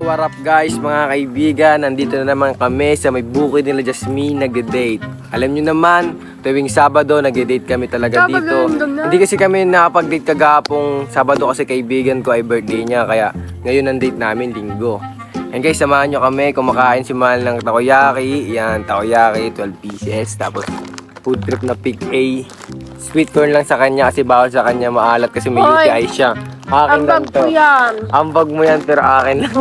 What up guys, mga kaibigan, nandito na naman kami sa may bukid nila Jasmine nag-date. Alam nyo naman, tuwing Sabado nag-date kami talaga dito. Hindi kasi kami nakapag-date kagapong Sabado kasi kaibigan ko ay birthday niya, kaya ngayon ang date namin Linggo. And guys, samahan nyo kami, kumakain si Mahal ng takoyaki. Yan, takoyaki, 12 pieces. Tapos food trip na Pig A. Sweet corn lang sa kanya kasi bawal sa kanya maalat kasi may UTI siya. Akin lang to. Ambag mo yan pero akin lang.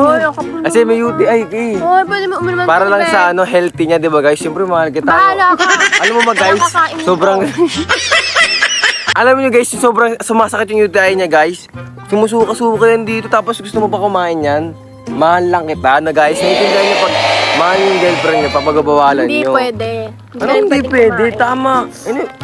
Kasi may UTI eh. Pwede mo naman. Para lang sa healthy niya, 'di ba guys? Siyempre mahal kita. Bahala ka. Alam mo ba guys, sobrang alam niyo guys, sobrang sumasakit yung UTI niya guys. Sumusuka-suka yan dito tapos gusto mo pa kumain yan. Mahal lang kita na guys. Naiintindihan niyo pag mahal yung girlfriend niyo, papagabawalan niyo. Hindi pwede. Hindi pwede? Tama.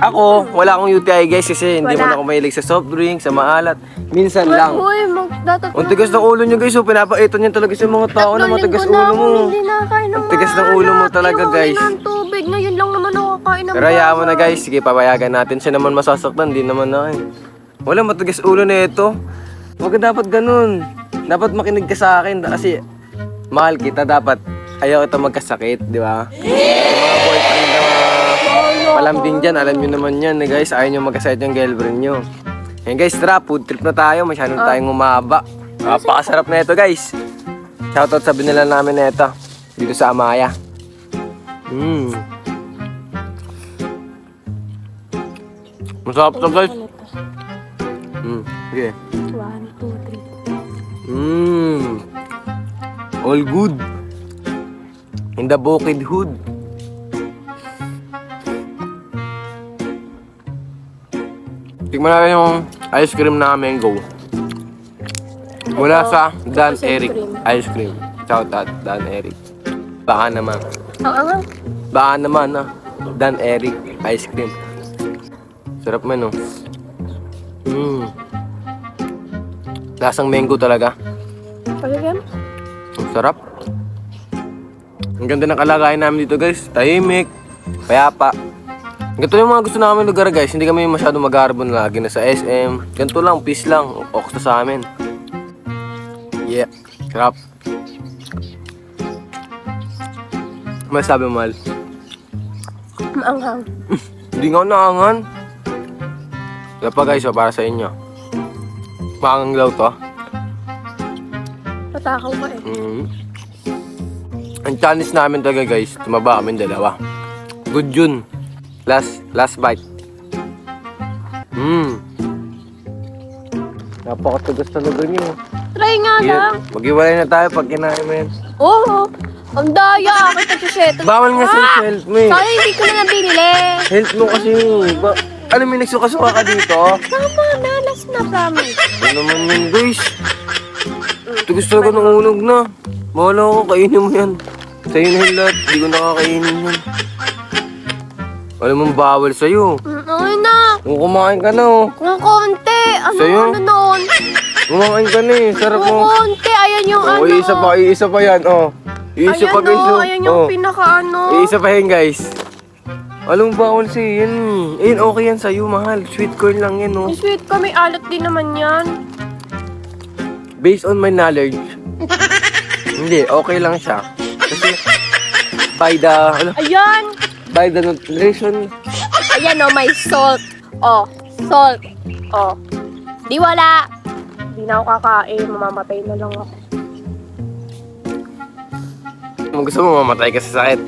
Ako, wala akong UTI guys kasi hindi man ako mahilig sa soft drink, sa maalat. Minsan lang. Uy, Ang tigas ng ulo nyo guys, so pinapaitan nyo talaga sa mga tao na matigas ulo mo. Hindi nakakain ng Ang tigas ng ulo mo talaga guys. ng tubig. Ngayon lang naman ako kain ng Pero hayaan mo na guys, sige papayagan natin. Siya naman masasaktan, di naman na eh. Wala, matigas ulo na ito. Huwag ka dapat ganun. Dapat makinig ka sa akin kasi mahal kita, dapat ayaw kita magkasakit, di ba? Mga boyfriend na palambing dyan, alam nyo naman yan eh guys, ayaw nyo magkasakit yung girlfriend nyo. Yan guys, tara, food trip na tayo, masyadong tayong umaba. Napakasarap na ito guys. Shoutout sa binila namin na ito, dito sa Amaya. Masarap to guys. Okay. 1, 2, 3. All good. In the bukid hood. Tikman natin yung ice cream na mango. Mula sa Dan Eric Ice Cream. Shout out Dan Eric. Baka naman. Baka naman Dan Eric Ice Cream. Sarap man Lasang mango talaga. Palagyan? Ang sarap. Ang ganda ng kalagayan namin dito guys. Tahimik, payapa. Ganito yung mga gusto namin lugar guys. Hindi kami masyado mag-arbon lagi na sa SM. Ganito lang, peace lang. Okay sa amin. Yeah, sarap. Masabi mo, Mal? Maanghang. Hindi nga ako naangan. Kaya pa guys, para sa inyo. Maangang daw to. Patakaw ka eh. Ang challenge namin talaga guys, tumaba kami dalawa. Good yun. Last bite. Napakatagas talaga niyo. Try nga lang. Mag-iwalay na tayo pag kinain mo yan. Oo. Ang daya. Kita chuseto. Bawal nga sa health mo eh. Sana hindi ko na nabinili. Health mo kasi. Ano, may nagsuka-suka ka dito? Tama na. Last na, promise. Ano naman yun guys? Tagas talaga ng unog na. Bahala ako, kainin mo yan. Sa'yo na yung lahat. Hindi ko nakakainin yan. Alam mo, bawal sa'yo. Ay na. Kung kumain ka na Kung konti. Sa'yo? Ano noon? Kumain ka na eh. Sarap Kung mo. konti. Ayan yung ano. Iisa pa yan. Iisa pa guys. Ayan yung pinaka ano. Iisa pa yan guys. Alam mo, bawal sa'yo yan. Ayun, okay yan sa'yo, mahal. Sweet corn lang yan Yung sweet ko, may alat din naman yan. Based on my knowledge. Hindi, okay lang siya. Kasi by the Ayan. by the nutrition. Ayan may salt. Salt. Di wala. Di na ako kakain. Mamamatay na lang ako. Kung gusto mo, mamatay ka sa sakit.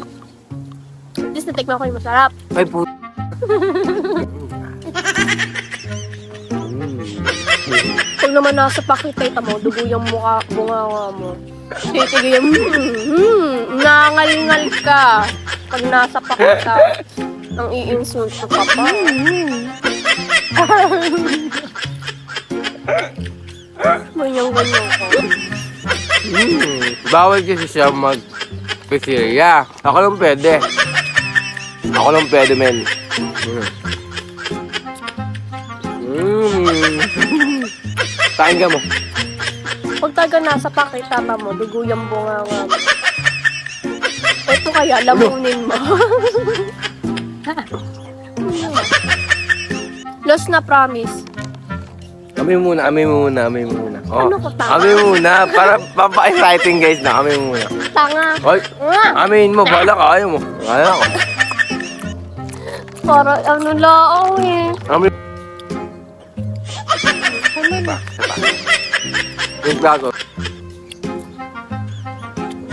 At least natikman ko yung masarap. Ay, puto. Pag naman nasa pakitay mo, dugo yung bunga mo. Titigil yung nangal-ngal ka. Pag nasa pakita, ang iinsulto ka pa. Ganyan-ganyan ka. Bawal kasi siya mag-pizzeria. Ako lang pwede, men. Kain ka mo. Pag talaga nasa pakita mo, dugo yung bunga mo. Ito kaya, lamunin mo. Lost na promise. Amoy muna. Oh, Ano ko, tanga? amoy muna. Para papa-exciting guys na. Amoy muna. Tanga. Hoy, amoyin mo. Bahala ka. Ayaw mo. Ayaw ko. Para ano lang eh. Amoy. Yung plato.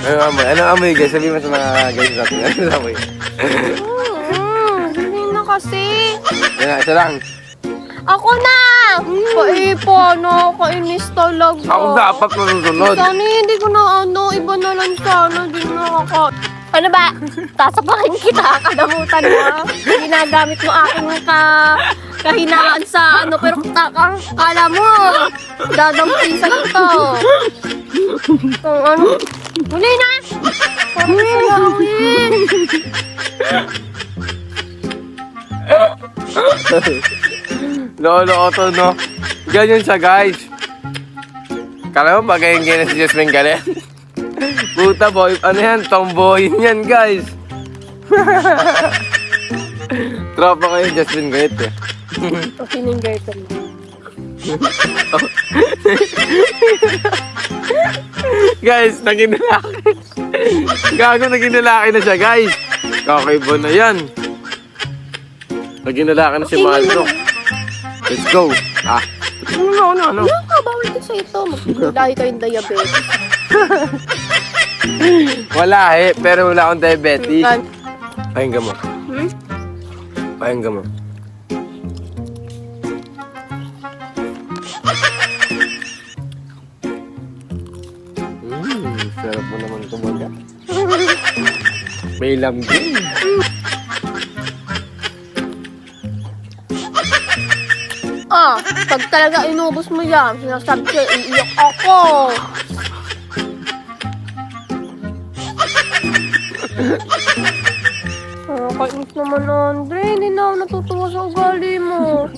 Ano amoy? Ano amoy guys? Sabihin mo sa mga guys natin. Ano amoy? Hindi na kasi. Yan na, isa lang. Ako na! Paipa, nakakainis talaga. Ako dapat manusunod. Sana hindi ko na iba na lang sana. Di nakaka... Ano ba? Tasapakin kita, kadamutan mo. Ginagamit mo aking kahinaan sa pero kala mo, dadampisan to. Kung ano, huli na! Parang salawin. Lolo Otto, no? Ganyan siya, guys. Kala mo ba ganyan si Jasmine Galet? Puta boy, ano yan? Tomboy yan, guys. Tropa kayo, Jasmine Galet, eh. Okay, yung girlfriend. Guys, naging lalaki. Gago, naging lalaki na siya, guys. Kakaiba na yan. Naging lalaki na si Maldo. Let's go. Ano? Nakakabawal din sa ito. Magdahil kayong diabetes. Wala pero wala akong diabetes. Pakinggan mo. Pakinggan mo. Sarap mo naman kumaga. May lambing. Pag talaga inubos mo yan, sinasabi ko, iiyak ako. Kainis naman, Andre. Hindi na ako natutuwa sa ugali mo.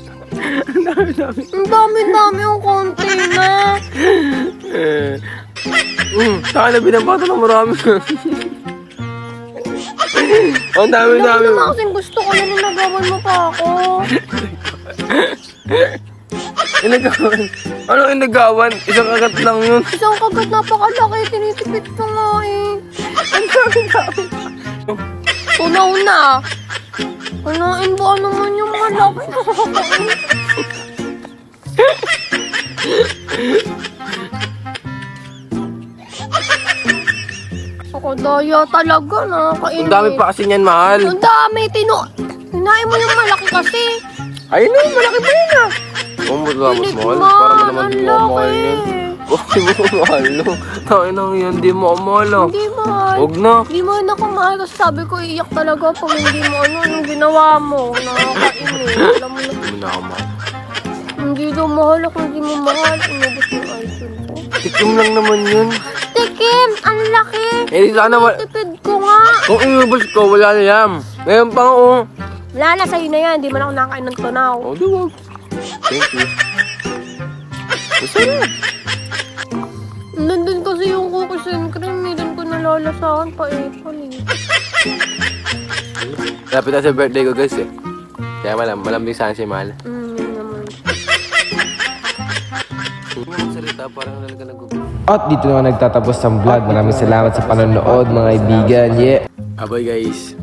Ang dami-dami ang konti na. Taka na binabata ng marami. Ang dami-dami. Ano naman kasing gusto ko yan, nagawan mo pa ako. Inagawan? Ano inagawan? Isang kagat lang yun. Isang kagat napakalaki, tinitipid ko nga eh. Ang dami-dami. Una-una. Unain ba naman yung malaki? Ako daya talaga, nakakainis. Ang dami pa kasi niyan, mahal. Ang dami, Hinain mo yung malaki kasi. Ayun na, malaki pa yun ah. Mas mahal. Para mo naman di mo mahal yun. Di mo mahal no. Tayo nang yan, di mo mahal ah. Hindi mahal. Huwag na. Hindi mo na ako mahal kasi sabi ko iiyak talaga pag hindi mo anong ginawa mo. Nakakainis. Alam mo na. Hindi mo na ako mahal. Hindi daw mahal ako, hindi mo mahal. Inubos yung iPhone ko. Tikim lang naman yun. Tikim! Ang laki! Eh, sana Tipid ko nga. Kung inubos ko, wala na yan. Ngayon pa oh. Wala na, sa'yo na yan. Hindi man ako nakakain ng tunaw. Oh, di wag. Thank you. Gusto na. Nandun kasi yung cookies and cream. Doon ko nalalasahan pa eh. Lapit na sa birthday ko guys eh. Kaya malambing sana si Mahal. Yun naman. Hindi mo salita, parang talaga nag-google. At dito naman nagtatapos ang vlog. Maraming salamat sa panonood mga kaibigan. Yeah. Abay guys.